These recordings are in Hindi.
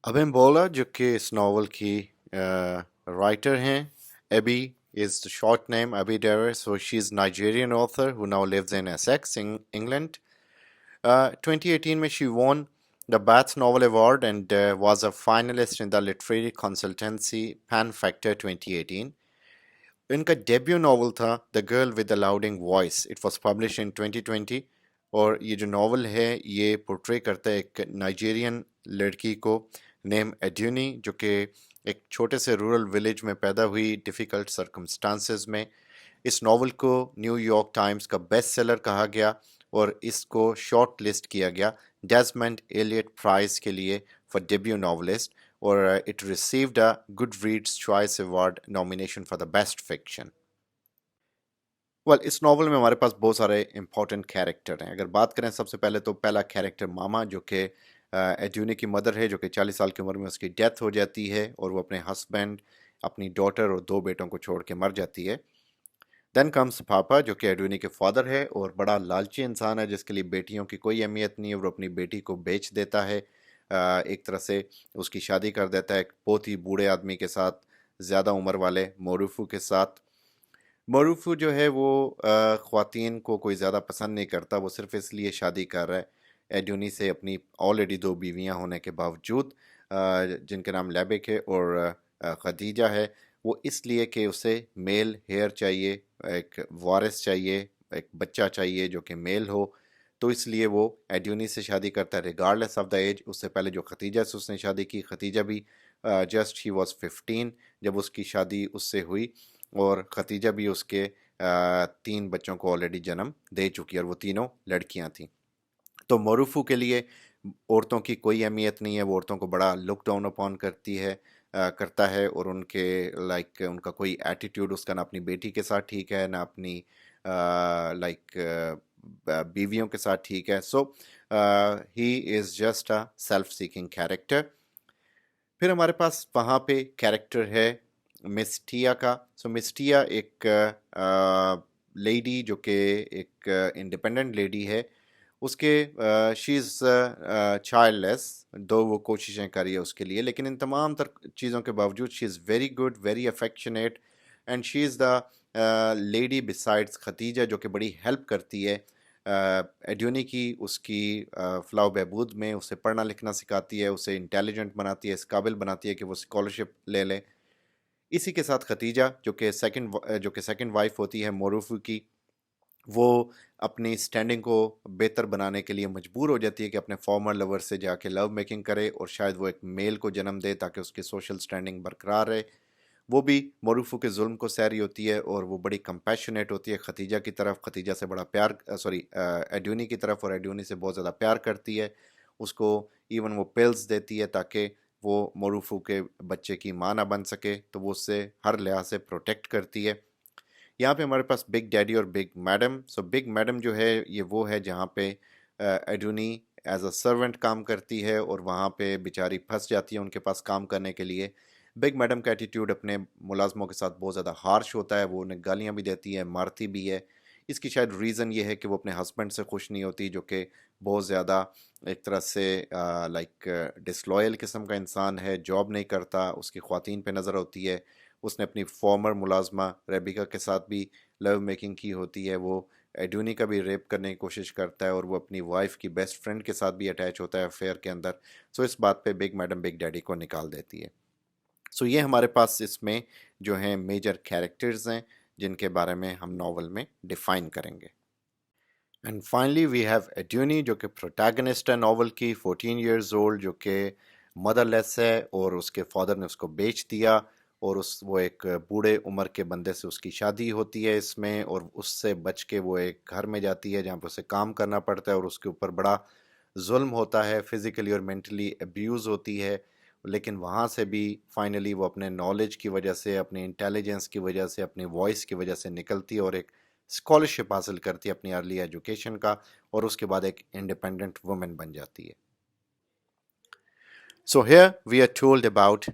अबिम्बोला जो कि इस नावल की राइटर हैं. एबी is the short name, Abby Dere. So she's Nigerian author who now lives in Essex, in England. 2018 में she won the Bath Novel Award and was a finalist in the literary consultancy Pan Factor 2018. इनका डेब्यू नावल था the girl with the louding voice. It was published in 2020. और ये जो नावल है ये पोर्ट्रे करता है एक नाइजीरियन लड़की को नेम एड्यूनी, जो कि एक छोटे से रूरल विलेज में पैदा हुई डिफ़िकल्ट सर्कमस्टांसेस में. इस नावल को न्यूयॉर्क टाइम्स का बेस्ट सेलर कहा गया और इसको शॉर्ट लिस्ट किया गया डेजमंड एलियट प्राइज़ के लिए फॉर डेब्यू नावलिस्ट. और it received a good reads choice award nomination for the best fiction. Well, इस नावल में हमारे पास बहुत सारे इंपॉर्टेंट कैरेक्टर हैं. अगर बात करें सबसे पहले तो पहला कैरेक्टर मामा, जो कि एड्यूनी की मदर है, जो कि 40 साल की उम्र में उसकी डेथ हो जाती है और वो अपने हस्बैंड, अपनी डॉटर और 2 बेटों को छोड़ के मर जाती है. देन कम्स पापा, जो कि एड्यूनी के फादर है और बड़ा लालची इंसान है जिसके लिए बेटियों की कोई अहमियत नहीं है. वो अपनी बेटी को बेच देता है, एक तरह से उसकी शादी कर देता है एक बहुत ही बूढ़े आदमी के साथ, ज़्यादा उम्र वाले मोरूफू के साथ. मोरूफू जो है वो ख़वातीन को कोई ज़्यादा पसंद नहीं करता. वो सिर्फ इसलिए शादी कर रहा है एड्यूनी से, अपनी ऑलरेडी 2 बीवियां होने के बावजूद, जिनके नाम लैबिक है और खदीजा है. वो इसलिए कि उसे मेल हेयर चाहिए, एक वारिस चाहिए, एक बच्चा चाहिए जो कि मेल हो. तो इसलिए वो एड्यूनी से शादी करता है रिगार्डलेस ऑफ द एज. उससे पहले जो खतीजा से उसने शादी की, खतीजा भी जस्ट शी वॉज 15 जब उसकी शादी उससे हुई. और खतीजा भी उसके 3 बच्चों को ऑलरेडी जन्म दे चुकी और वो तीनों लड़कियां थीं. तो मोरूफू के लिए औरतों की कोई अहमियत नहीं है. वो औरतों को बड़ा लुक डाउन अपॉन करता है और उनके लाइक उनका कोई एटीट्यूड उसका ना अपनी बेटी के साथ ठीक है ना अपनी बीवियों के साथ ठीक है. So he is just a self seeking character. फिर हमारे पास वहाँ पे कैरेक्टर है मिस्टिया का. सो मिस्टिया एक लेडी जो कि एक इंडिपेंडेंट लेडी है. उसके शी इज़ चाइल्डलेस, दो वो कोशिशें करी है उसके लिए, लेकिन इन तमाम तर चीज़ों के बावजूद she is very good, very affectionate. And she is the lady besides Khatija जो कि बड़ी हेल्प करती है एड्यूनी की, उसकी फ़लाह बहबूद में. उसे पढ़ना लिखना सिखाती है, उसे इंटेलिजेंट बनाती है, इस काबिल बनाती है कि वो स्कॉलरशिप ले ले. इसी के साथ खतीजा जो कि सेकंड वाइफ होती है मोरूफू की, वो अपनी स्टैंडिंग को बेहतर बनाने के लिए मजबूर हो जाती है कि अपने फॉर्मर लवर से जाके लव मेकिंग करे और शायद वो एक मेल को जन्म दे ताकि उसकी सोशल स्टैंडिंग बरकरार रहे. वो भी मोरूफू के जुल्म को सहरी होती है और वो बड़ी कंपैशनेट होती है खतीजा की तरफ, खतीजा से बड़ा प्यार एड्यूनी की तरफ, और एड्यूनी से बहुत ज़्यादा प्यार करती है. उसको इवन वो पिल्स देती है ताकि वो मोरूफू के बच्चे की माँ ना बन सके, तो वो उससे हर लिहाज से प्रोटेक्ट करती है. यहाँ पे हमारे पास बिग डैडी और big madam. So big madam जो है ये वो है जहाँ पे एडूनी एज अ सर्वेंट काम करती है और वहाँ पे बेचारी फंस जाती है उनके पास काम करने के लिए. बिग मैडम का एटीट्यूड अपने मुलाजमों के साथ बहुत ज़्यादा हार्श होता है. वो उन्हें गालियाँ भी देती है, मारती भी है. इसकी शायद रीज़न ये है कि वो अपने हस्बैंड से खुश नहीं होती, जो कि बहुत ज़्यादा एक तरह से डिसलॉयल किस्म का इंसान है, जॉब नहीं करता, उसकी ख़वातीन पे नज़र होती है. उसने अपनी फॉर्मर मुलाजमा रेबिका के साथ भी लव मेकिंग की होती है. वो एड्यूनी का भी रेप करने की कोशिश करता है और वो अपनी वाइफ की बेस्ट फ्रेंड के साथ भी अटैच होता है अफेयर के अंदर. सो इस बात पे बिग मैडम बिग डैडी को निकाल देती है. सो ये हमारे पास इसमें जो हैं मेजर कैरेक्टर्स हैं जिनके बारे में हम नावल में डिफ़ाइन करेंगे. एंड फाइनली वी हैव एड्यूनी जो कि प्रोटैगनिस्ट है नावल की, 14 ईयर्स ओल्ड, जो कि मदरलेस है और उसके फादर ने उसको बेच दिया. और वो एक बूढ़े उम्र के बंदे से उसकी शादी होती है इसमें, और उससे बच के वो एक घर में जाती है जहाँ पर उसे काम करना पड़ता है और उसके ऊपर बड़ा जुल्म होता है, फिज़िकली और मेंटली अब्यूज़ होती है. लेकिन वहाँ से भी फाइनली वो अपने नॉलेज की वजह से, अपने इंटेलिजेंस की वजह से, अपनी वॉइस की वजह से निकलती है और एक स्कॉलरशिप हासिल करती है अपनी अर्ली एजुकेशन का, और उसके बाद एक इंडिपेंडेंट वुमेन बन जाती है. So here we are told about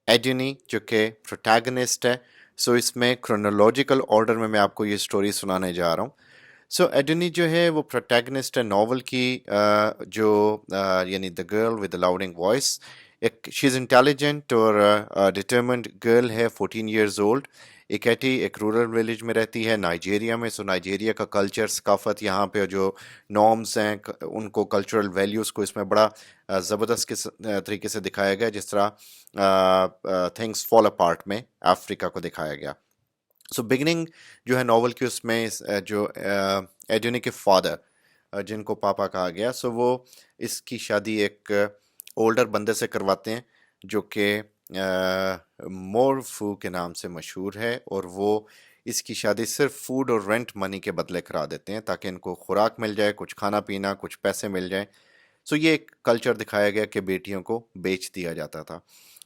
Adunni जो कि प्रोटैगनिस्ट है. सो इसमें क्रोनोलॉजिकल ऑर्डर में मैं आपको ये स्टोरी सुनाने जा रहा हूँ. सो एड्यूनी जो है वो प्रोटैगनिस्ट है नावल की, जो यानी the girl with the louding voice. एक शी इज़ इंटेलिजेंट और डिटर्मिन्ड गर्ल है, 14 ईयर्स ओल्ड। इकेटी एक रूरल विलेज में रहती है नाइजीरिया में। सो नाइजीरिया का कल्चर सकाफत यहाँ पे जो नॉर्म्स हैं उनको कल्चरल वैल्यूज़ को इसमें बड़ा ज़बरदस्त तरीके से दिखाया गया, जिस तरह थिंग्स फॉल अपार्ट में अफ्रीका को दिखाया गया। सो बिगिनिंग जो है नॉवल की उसमें जो एडोनी के फादर जिनको पापा कहा गया, सो वो इसकी शादी एक ओल्डर बंदे से करवाते हैं जो कि मोरफू के नाम से मशहूर है, और वो इसकी शादी सिर्फ फूड और रेंट मनी के बदले करा देते हैं ताकि इनको खुराक मिल जाए, कुछ खाना पीना, कुछ पैसे मिल जाए। सो ये एक कल्चर दिखाया गया कि बेटियों को बेच दिया जाता था।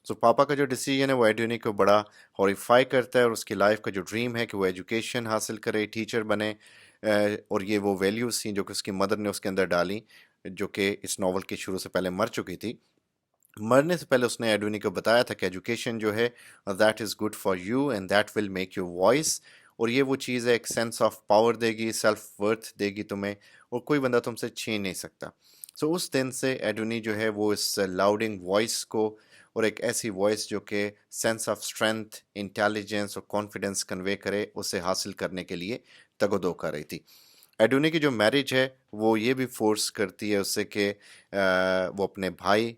सो पापा का जो डिसीजन है वो एड्यूनी को बड़ा हॉरिफाई करता है, और उसकी लाइफ का जो ड्रीम है कि वो एजुकेशन हासिल करे, टीचर बने, और ये वो वैल्यूज़ थी जो कि उसकी मदर ने उसके अंदर डाली, जो कि इस नावल के शुरू से पहले मर चुकी थी। मरने से पहले उसने एडोनी को बताया था कि एजुकेशन जो है that is good for you and that will make you voice, और ये वो चीज़ है, एक सेंस ऑफ पावर देगी, सेल्फ वर्थ देगी तुम्हें, और कोई बंदा तुमसे छीन नहीं सकता। सो उस दिन से एडोनी जो है वो इस लाउडिंग वॉइस को, और एक ऐसी वॉइस जो कि सेंस ऑफ स्ट्रेंथ, इंटेलिजेंस और कॉन्फिडेंस कन्वे करे, उसे हासिल करने के लिए तगदो कर रही थी। एडोनी की जो मैरिज है वो ये भी फोर्स करती है उससे कि वो अपने भाई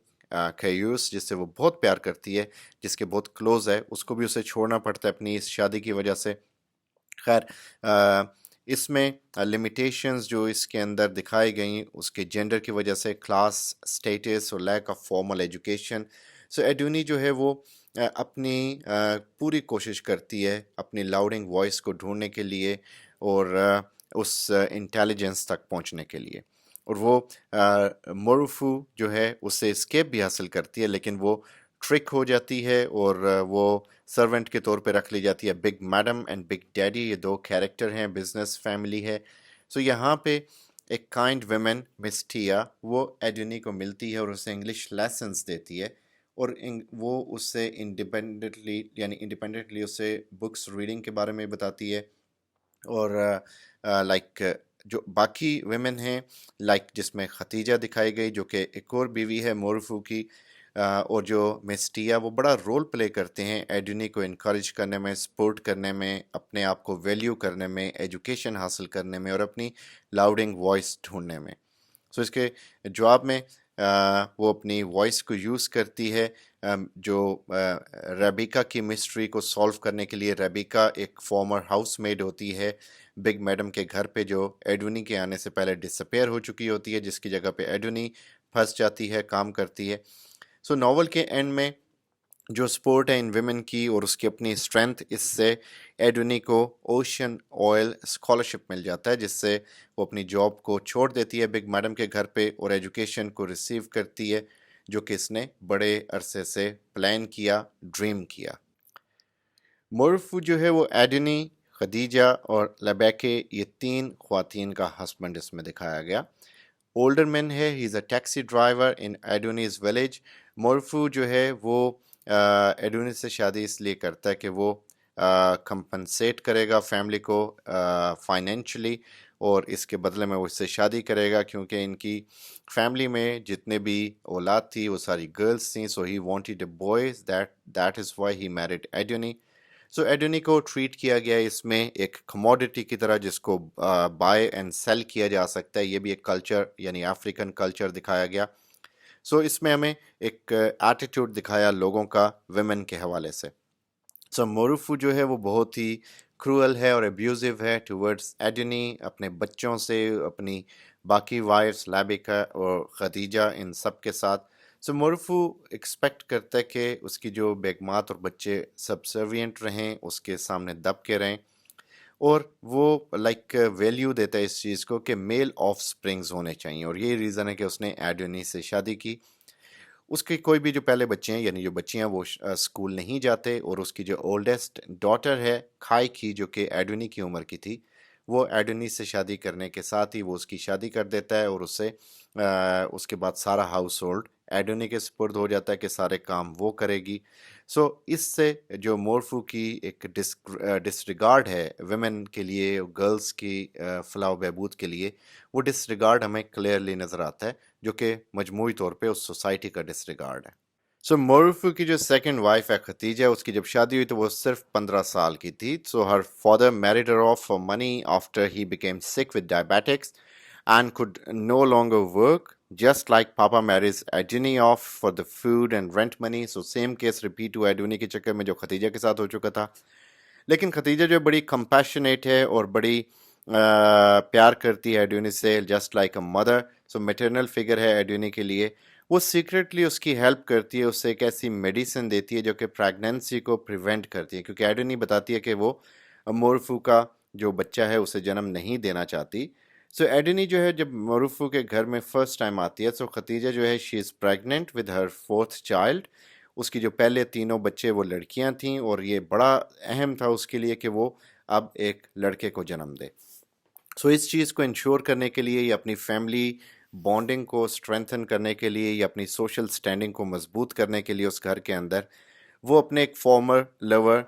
खयूस, जिससे वो बहुत प्यार करती है, जिसके बहुत क्लोज है, उसको भी उसे छोड़ना पड़ता है अपनी इस शादी की वजह से। खैर, इसमें लिमिटेशंस जो इसके अंदर दिखाई गई उसके जेंडर की वजह से, क्लास स्टेटस और लैक ऑफ फॉर्मल एजुकेशन। सो एडूनी जो है वो अपनी पूरी कोशिश करती है अपनी लाउडिंग वॉइस को ढूंढने के लिए, और उस इंटेलिजेंस तक पहुंचने के लिए, और वो मोरूफू जो है उससे स्केप भी हासिल करती है, लेकिन वो ट्रिक हो जाती है, और वो सर्वेंट के तौर पे रख ली जाती है। Big madam and big daddy, ये दो कैरेक्टर हैं, बिजनेस फैमिली है। सो यहाँ पे एक काइंड वुमेन मिस टिया वो एडनी को मिलती है और उसे इंग्लिश लेसन्स देती है, और वो उससे इंडिपेंडेंटली उससे बुक्स रीडिंग के बारे में बताती है, और लाइक जो बाकी वेमेन हैं, लाइक जिसमें खतीजा दिखाई गई जो कि एक और बीवी है मोरफू की, और जो मिस्टिया वो बड़ा रोल प्ले करते हैं एडनी को इनक्रेज करने में, सपोर्ट करने में, अपने आप को वैल्यू करने में, एजुकेशन हासिल करने में, और अपनी लाउडिंग वॉइस ढूंढने में। सो इसके जवाब में वो अपनी वॉइस को यूज़ करती है जो रेबिका की मिस्ट्री को सॉल्व करने के लिए। रेबिका एक फॉर्मर हाउसमेड होती है बिग मैडम के घर पे, जो एडुनी के आने से पहले डिसअपेयर हो चुकी होती है, जिसकी जगह पे एडुनी फंस जाती है, काम करती है। सो नावल के एंड में जो सपोर्ट है इन विमेन की और उसकी अपनी स्ट्रेंथ, इससे एडुनी को ओशन ऑयल स्कॉलरशिप मिल जाता है, जिससे वो अपनी जॉब को छोड़ देती है बिग मैडम के घर पे, और एजुकेशन को रिसीव करती है जो कि इसने बड़े अरसे से प्लान किया, ड्रीम किया। मोरफू जो है वो एडनी, खदीजा और लबैके, ये तीन ख्वातीन का हस्बैंड इसमें दिखाया गया। ओल्डर मैन है, he is a taxi driver in Adunni's village. Morufu जो है वो एडोनी से शादी इसलिए करता है कि वो कंपनसेट करेगा फैमिली को फाइनेंशियली, और इसके बदले में वो इससे शादी करेगा, क्योंकि इनकी फैमिली में जितने भी औलाद थी वो सारी गर्ल्स थी। So he wanted a boy, that is why he married Adunni. So Adunni को ट्रीट किया गया इसमें एक कमोडिटी की तरह, जिसको बाय एंड सेल किया जा सकता है। ये भी एक कल्चर यानी अफ्रीकन कल्चर दिखाया गया। सो इसमें हमें एक एटीट्यूड दिखाया लोगों का वुमेन के हवाले से। सो मोरूफू जो है वो बहुत ही क्रूअल है और एब्यूजिव है टुवर्ड्स एडनी, अपने बच्चों से, अपनी बाकी वाइफ्स लाबिका और खदीजा, इन सब के साथ। सो मोरूफू एक्सपेक्ट करता है कि उसकी जो बेगमात और बच्चे सबसर्विएंट रहें, उसके सामने दब के रहें, और वो लाइक वैल्यू देता है इस चीज़ को कि मेल ऑफ स्प्रिंग्स होने चाहिए, और यही रीज़न है कि उसने एडोनी से शादी की। उसके कोई भी जो पहले बच्चे हैं यानी जो बच्चे हैं वो स्कूल नहीं जाते, और उसकी जो ओल्डेस्ट डॉटर है खाई की, जो कि एडोनी की उम्र की थी, वो एडोनी से शादी करने के साथ ही वो उसकी शादी कर देता है, और उससे उसके बाद सारा हाउस होल्ड एडोनी के सुपुर्द हो जाता है कि सारे काम वो करेगी। सो इससे जो मोरफू की एक डिसरिगार्ड है वुमेन के लिए, गर्ल्स की फलाह बहबूद के लिए, वो डिसरिगार्ड हमें क्लियरली नज़र आता है, जो कि मजमूई तौर पे उस सोसाइटी का डिसरिगार्ड है। सो मोरूफू की जो सेकंड वाइफ है खतीजा, उसकी जब शादी हुई तो वो सिर्फ 15 साल की थी. So her father married her off for money after he became sick with diabetics and could no longer work. Just like Papa marries Adjuni off for the food and rent money. So same case repeat हुआ एडुनी के चक्कर में जो खतीजा के साथ हो चुका था. लेकिन खतीजा जो बड़ी कंपैशनेट है और बड़ी प्यार करती है एडुनी से, just like a mother. So maternal figure है एडुनी के लिए. वो सीक्रेटली उसकी हेल्प करती है, उससे एक ऐसी मेडिसिन देती है जो कि प्रेगनेंसी को प्रिवेंट करती है, क्योंकि एडुनी बताती है कि वो मोरफू का जो बच्चा है उसे जन्म नहीं देना चाहती. सो एडनी जो है जब मरूफू के घर में फर्स्ट टाइम आती है, सो खतीजा जो है she is pregnant with her fourth child. उसकी जो पहले तीनों बच्चे वो लड़कियां थीं, और ये बड़ा अहम था उसके लिए कि वो अब एक लड़के को जन्म दे. सो इस चीज़ को इंश्योर करने के लिए, या अपनी फैमिली बॉन्डिंग को स्ट्रेंथन करने के लिए, या अपनी सोशल स्टैंडिंग को मजबूत करने के लिए उस घर के अंदर, वो अपने एक फॉर्मर लवर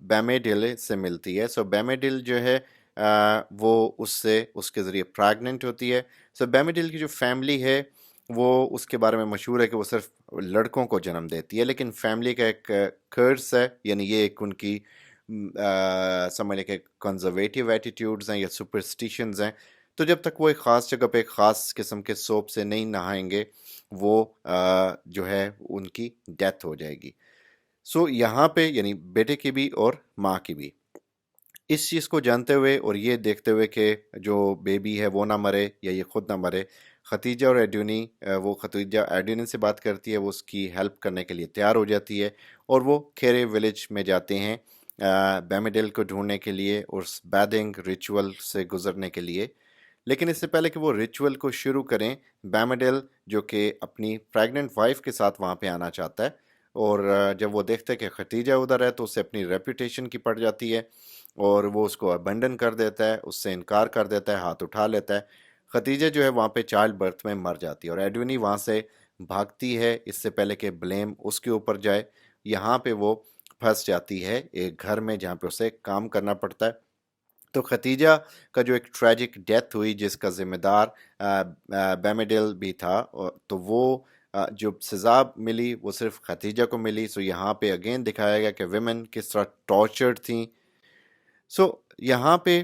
बैमेडिल से मिलती है. सो बैमेडिल जो है वो उससे उसके ज़रिए प्रेग्नेंट होती है. सो बैमेडिल की जो फैमिली है वो उसके बारे में मशहूर है कि वो सिर्फ लड़कों को जन्म देती है, लेकिन फैमिली का एक कर्स है, यानी ये एक उनकी समझ लें कि कंजर्वेटिव एटीट्यूड्स हैं या सुपरस्टिशंस हैं. तो जब तक वो एक ख़ास जगह पे एक ख़ास किस्म के सोप से नहीं नहाएंगे, वो जो है उनकी डेथ हो जाएगी. सो यहाँ पे यानी बेटे की भी और माँ की भी, इस चीज़ को जानते हुए और ये देखते हुए कि जो बेबी है वो ना मरे या ये खुद ना मरे, खतीजा और एड्यूनी वो खतीजा एड्यूनी से बात करती है, वो उसकी हेल्प करने के लिए तैयार हो जाती है, और वो खेरे विलेज में जाते हैं बैमेडिल को ढूंढने के लिए और उस बैदिंग रिचुअल से गुजरने के लिए. लेकिन इससे पहले कि वो रिचुअल को शुरू करें, बैमेडिल जो कि अपनी प्रेग्नेंट वाइफ के साथ वहाँ पे आना चाहता है, और जब वो देखता है कि खतीजा उधर है तो उससे अपनी रेपुटेशन की पड़ जाती है, और वो उसको अबंडन कर देता है, उससे इनकार कर देता है, हाथ उठा लेता है. खतीजा जो है वहाँ पे चाइल्ड बर्थ में मर जाती है, और एडविनी वहाँ से भागती है इससे पहले कि ब्लेम उसके ऊपर जाए. यहाँ पे वो फंस जाती है एक घर में जहाँ पे उसे काम करना पड़ता है. तो खतीजा का जो एक ट्रेजिक डेथ हुई जिसका ज़िम्मेदार बैमेडिल भी था, तो वो जो सज़ा मिली वो सिर्फ खतीजा को मिली. सो यहाँ पे अगेन दिखाया गया कि विमेन किस तरह टॉर्चर्ड थी. सो यहाँ पे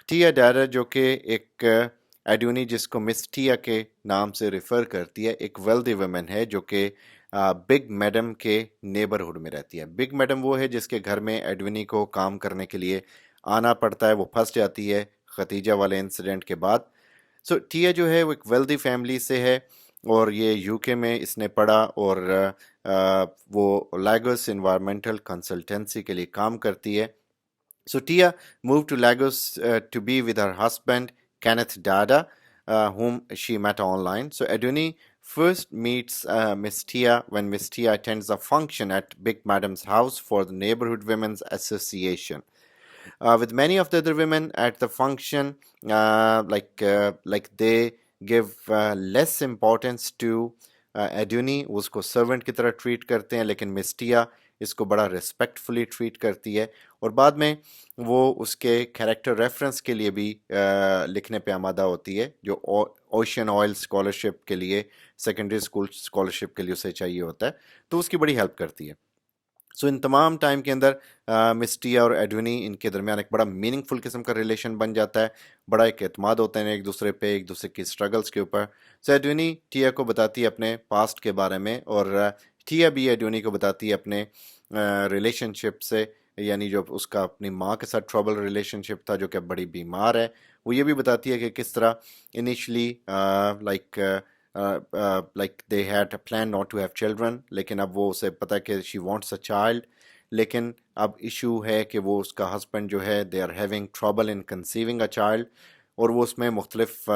टिया डायरा जो कि एक एड्यूनी जिसको मिस टिया के नाम से रेफ़र करती है, एक वेल्दी वुमेन है जो कि बिग मैडम के नेबरहुड में रहती है. बिग मैडम वो है जिसके घर में एड्यूनी को काम करने के लिए आना पड़ता है. वो फंस जाती है खतीजा वाले इंसिडेंट के बाद. सो टिया जो है वो एक वेल्दी फैमिली से है, और ये यूके में इसने पढ़ा, और वो लागोस इन्वायरमेंटल कंसल्टेंसी के लिए काम करती है. So Tia moved to Lagos to be with her husband Kenneth Dada, whom she met online. So Eduni first meets Miss Tia when Miss Tia attends a function at Big Madam's house for the Neighborhood Women's Association. With many of the other women at the function, like they give less importance to एड्यूनी, उसको सर्वेंट की तरह ट्रीट करते हैं, लेकिन मिस्टिया इसको बड़ा रिस्पेक्टफुली ट्रीट करती है. और बाद में वो उसके कैरेक्टर रेफरेंस के लिए भी लिखने पे आमादा होती है, जो ओशन ऑयल स्कॉलरशिप के लिए, सेकेंडरी स्कूल स्कॉलरशिप के लिए उसे चाहिए होता है, तो उसकी बड़ी हेल्प करती है. सो इन तमाम टाइम के अंदर मिस्टिया और एडविनी इनके दरमियान एक बड़ा मीनिंगफुल किस्म का रिलेशन बन जाता है. बड़ा एक एतमाद होता है एक दूसरे पे, एक दूसरे की स्ट्रगल्स के ऊपर. सो एडविनी टिया को बताती है अपने पास्ट के बारे में, और टिया भी एडविनी को बताती है अपने रिलेशनशिप से, यानी जो उसका अपनी माँ के साथ ट्रबल रिलेशनशिप था जो कि अब बड़ी बीमार है. वो ये भी बताती है कि किस तरह initially like they had a plan not to have children, लेकिन अब वो उसे पता है कि she wants a child, लेकिन अब इशू है कि वो उसका हस्बैंड जो है they are having trouble in conceiving a child, और वो उसमें मुख्तलिफ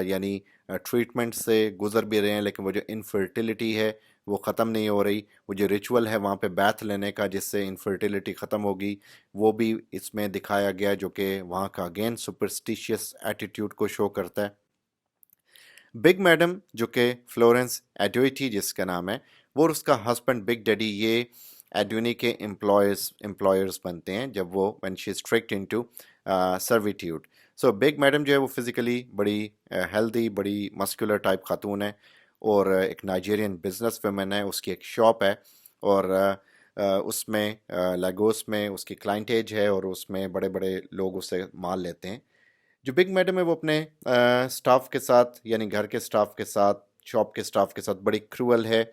यानी ट्रीटमेंट से गुजर भी रहे हैं, लेकिन वो जो इनफर्टिलिटी है वो ख़त्म नहीं हो रही. वो जो रिचुअल है वहाँ पे बैथ लेने का जिससे इनफर्टिलिटी ख़त्म होगी, वो भी इसमें दिखाया गया, जो कि वहाँ का अगेन सुपरस्टिशियस एटीट्यूड को शो करता है. बिग मैडम जो कि फ्लोरेंस एडोइटी जिसका नाम है, वो और उसका हस्बैंड बिग डैडी ये एडोनी के एम्प्लॉयर्स बनते हैं जब वो when she is tricked into servitude. So big madam जो है वो फिज़िकली बड़ी हेल्दी, बड़ी मस्कुलर टाइप खातून है, और एक नाइजीरियन बिजनेस वुमन है, उसकी एक शॉप है और उसमें लागोस में उसकी क्लाइंटेज है और उसमें बड़े बड़े लोग उससे माल लेते हैं। जो बिग मैडम है वो अपने स्टाफ के साथ यानी घर के स्टाफ के साथ, शॉप के स्टाफ के साथ बड़ी क्रूअल है,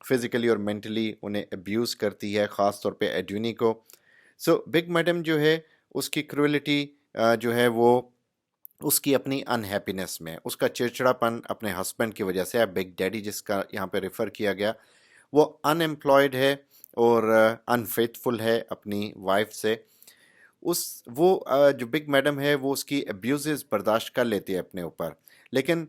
फिजिकली और मेंटली उन्हें अब्यूज़ करती है, ख़ास तौर पे एड्यूनी को। सो बिग मैडम जो है उसकी क्रूअलिटी जो है वो उसकी अपनी अनहैप्पीनेस में, उसका चिड़चिड़ापन अपने हस्बैंड की वजह से है। बिग डैडी जिसका यहाँ पे रेफ़र किया गया, वो अनएम्प्लॉयड है और अनफेथफुल है अपनी वाइफ से। जो बिग मैडम है वो उसकी अब्यूज़ बर्दाश्त कर लेती है अपने ऊपर, लेकिन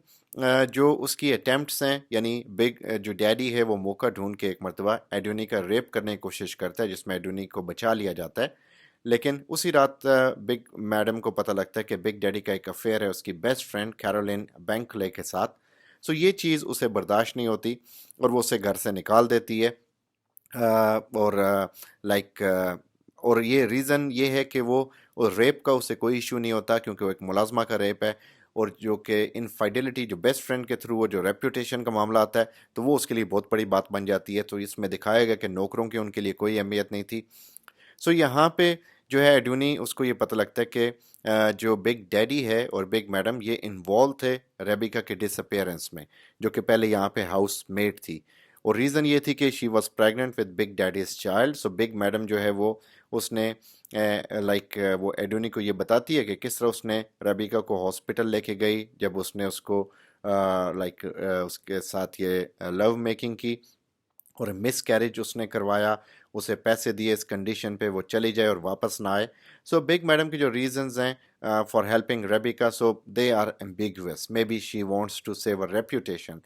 जो उसकी अटैम्प्ट्स हैं यानी जो डैडी है वो मौका ढूंढ के एक मरतबा एडोनी का रेप करने की कोशिश करता है, जिसमें एडोनी को बचा लिया जाता है। लेकिन उसी रात बिग मैडम को पता लगता है कि बिग डैडी का एक अफेयर है उसकी बेस्ट फ्रेंड कैरोलिन बैंकले के साथ। सो ये चीज़ उसे बर्दाश्त नहीं होती और वो उसे घर से निकाल देती है। और लाइक और ये रीज़न ये है कि वो रेप का उसे कोई इशू नहीं होता क्योंकि वो एक मुलाजमा का रेप है, और जो कि इनफाइडेलिटी जो बेस्ट फ्रेंड के थ्रू वो जो रेपुटेशन का मामला आता है तो वो उसके लिए बहुत बड़ी बात बन जाती है। तो इसमें दिखाया गया कि नौकरों की उनके लिए कोई अहमियत नहीं थी। सो यहाँ पे जो है एडूनी उसको ये पता लगता है कि जो बिग डैडी है और बिग मैडम ये इन्वॉल्व थे रेबिका के डिसअपेयरेंस में, जो कि पहले यहाँ पे हाउस मेड थी। और रीज़न ये थी कि she was pregnant with big daddies child. So big madam जो है वो उसने वो एडोनी को ये बताती है कि किस तरह उसने रेबिका को हॉस्पिटल लेके गई जब उसने उसको उसके साथ ये लव मेकिंग की और मिस कैरेज उसने करवाया, उसे पैसे दिए इस कंडीशन पे वो चली जाए और वापस ना आए। सो बिग मैडम की जो रीजंस हैं for helping Rebecca, so they are ambiguous. Maybe she wants to save a reputation.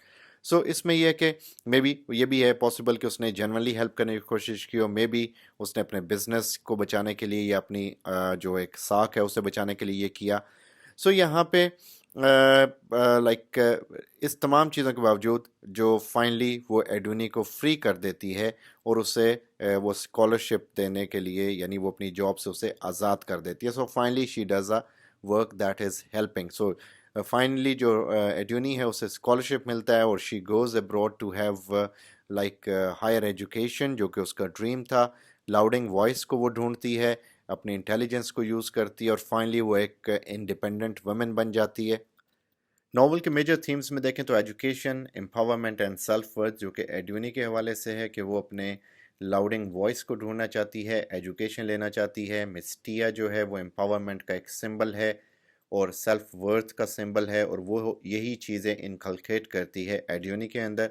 So इसमें यह है कि मे बी ये भी है पॉसिबल कि उसने जनरली हेल्प करने की कोशिश की हो, मे बी उसने अपने बिजनेस को बचाने के लिए या अपनी जो एक साख है उसे बचाने के लिए ये किया। सो यहाँ पे इस तमाम चीज़ों के बावजूद जो फाइनली वो एडूनी को फ्री कर देती है और उसे वो स्कॉलरशिप देने के लिए यानी वो अपनी जॉब से उसे आज़ाद कर देती है। So finally she does a work that is helping. So finally जो एडूनी है उसे स्कॉलरशिप मिलता है और she goes abroad to have higher education, जो कि उसका ड्रीम था। लाउडिंग वॉइस को वो ढूंढती है, अपनी इंटेलिजेंस को यूज़ करती है और फाइनली वो एक इंडिपेंडेंट वुमेन बन जाती है। नॉवल के मेजर थीम्स में देखें तो education, empowerment and self worth, जो कि एड्यूनी के हवाले से है कि वो अपने लाउडिंग वॉइस को ढूंढना चाहती है, एजुकेशन लेना चाहती है। मिस्टिया जो है वो एम्पावरमेंट का एक सिंबल है और सेल्फ वर्थ का सिंबल है, और वो यही चीज़ें इनकलकेट करती है एड्यूनी के अंदर।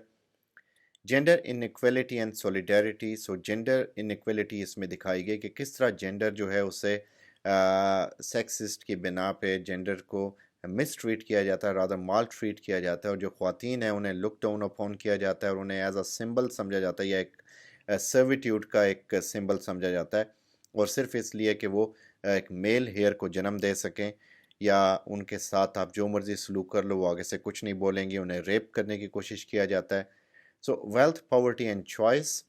Gender inequality and solidarity, so gender inequality इसमें दिखाई गई कि किस तरह जेंडर जो है उसे सेक्सिस्ट की बिना पे जेंडर को मिस ट्रीट किया जाता है, रादर माल ट्रीट किया जाता है, और जो ख़वातीन हैं उन्हें लुक डाउन अपॉन किया जाता है और उन्हें एज अ सिंबल समझा जाता है या एक सर्विट्यूड का एक सिंबल समझा जाता है, और सिर्फ इसलिए कि वो एक मेल हेयर को जन्म दे सकें या उनके साथ आप जो मर्ज़ी सलूक कर लो वो आगे से कुछ नहीं बोलेंगे। उन्हें रेप करने की कोशिश किया जाता है। So wealth, poverty and choice,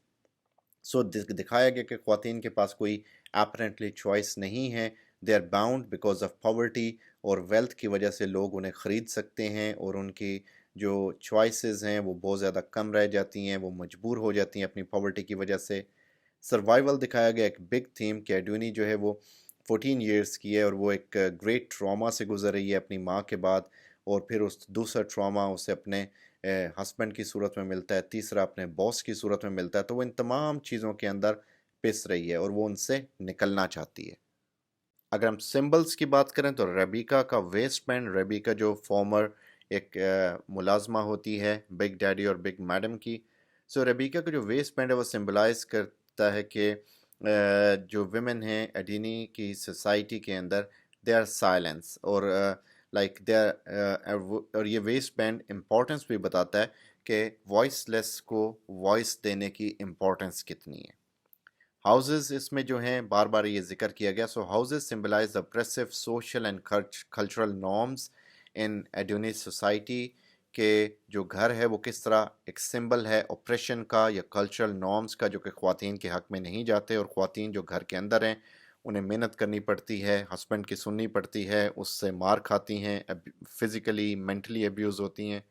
so दिखाया गया कि ख़वातीन के पास कोई एपरेंटली चॉइस नहीं है। They are bound because of poverty, और वेल्थ की वजह से लोग उन्हें ख़रीद सकते हैं और उनकी जो चॉइसेस हैं वो बहुत ज़्यादा कम रह जाती हैं, वो मजबूर हो जाती हैं अपनी पॉवर्टी की वजह से। सर्वाइवल दिखाया गया, एक बिग थीम कि एडूनी जो है वो 14 ईयर्स की है और वो एक ग्रेट ट्रॉमा से गुजर रही है अपनी माँ के बाद, और फिर उस दूसरा ट्रॉमा उसे अपने हस्बैंड की सूरत में मिलता है, तीसरा अपने बॉस की सूरत में मिलता है। तो वो इन तमाम चीज़ों के अंदर पिस रही है और वो उनसे निकलना चाहती है। अगर हम सिंबल्स की बात करें तो रेबिका का वेस्ट बैंड, रेबिका जो फॉर्मर एक मुलाजमा होती है बिग डैडी और बिग मैडम की। सो रेबिका का जो वेस्ट बैंड है वो सिंबलाइज करता है कि जो विमेन हैं एडिनी की सोसाइटी के अंदर दे आर साइलेंस, और दे आर और ये वेस्ट बैंड इम्पोर्टेंस भी बताता है कि वॉइसलेस को वॉइस देने की इम्पोर्टेंस कितनी है। हाउसेस इसमें जो हैं बार बार ये जिक्र किया गया। So houses symbolize oppressive social and cultural norms in एड्यूनिस सोसाइटी, के जो घर है वो किस तरह एक सिंबल है ऑप्रेशन का या कल्चरल नॉर्म्स का, जो कि ख़वातीन के हक़ में नहीं जाते, और ख़वातीन जो घर के अंदर हैं उन्हें मेहनत करनी पड़ती है, हस्बैंड की सुननी पड़ती है, उससे मार खाती हैं, फिज़िकली मेंटली अब्यूज़ होती हैं।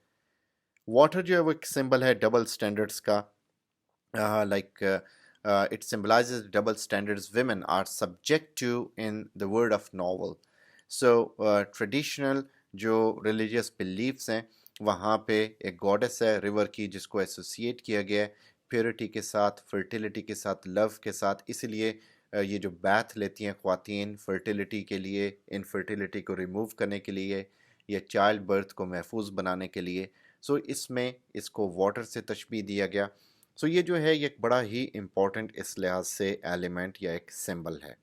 वाटर जो है वो एक सिंबल है डबल स्टैंडर्ड्स का, like it symbolizes double standards women are subject to in the world of novel. So traditional जो religious beliefs हैं वहाँ पे एक गॉडेस है रिवर की जिसको एसोसिएट किया गया है प्योरिटी के साथ, फर्टिलिटी के साथ, लव के साथ, इसलिए ये जो बैथ लेती हैं ख़वातीन फर्टिलिटी के लिए, इनफर्टिलिटी को रिमूव करने के लिए या चाइल्ड बर्थ को महफूज बनाने के लिए, सो इसमें इसको वाटर से तशबीह दिया गया। सो ये जो है ये एक बड़ा ही इम्पॉर्टेंट इस लिहाज से एलिमेंट या एक सिंबल है।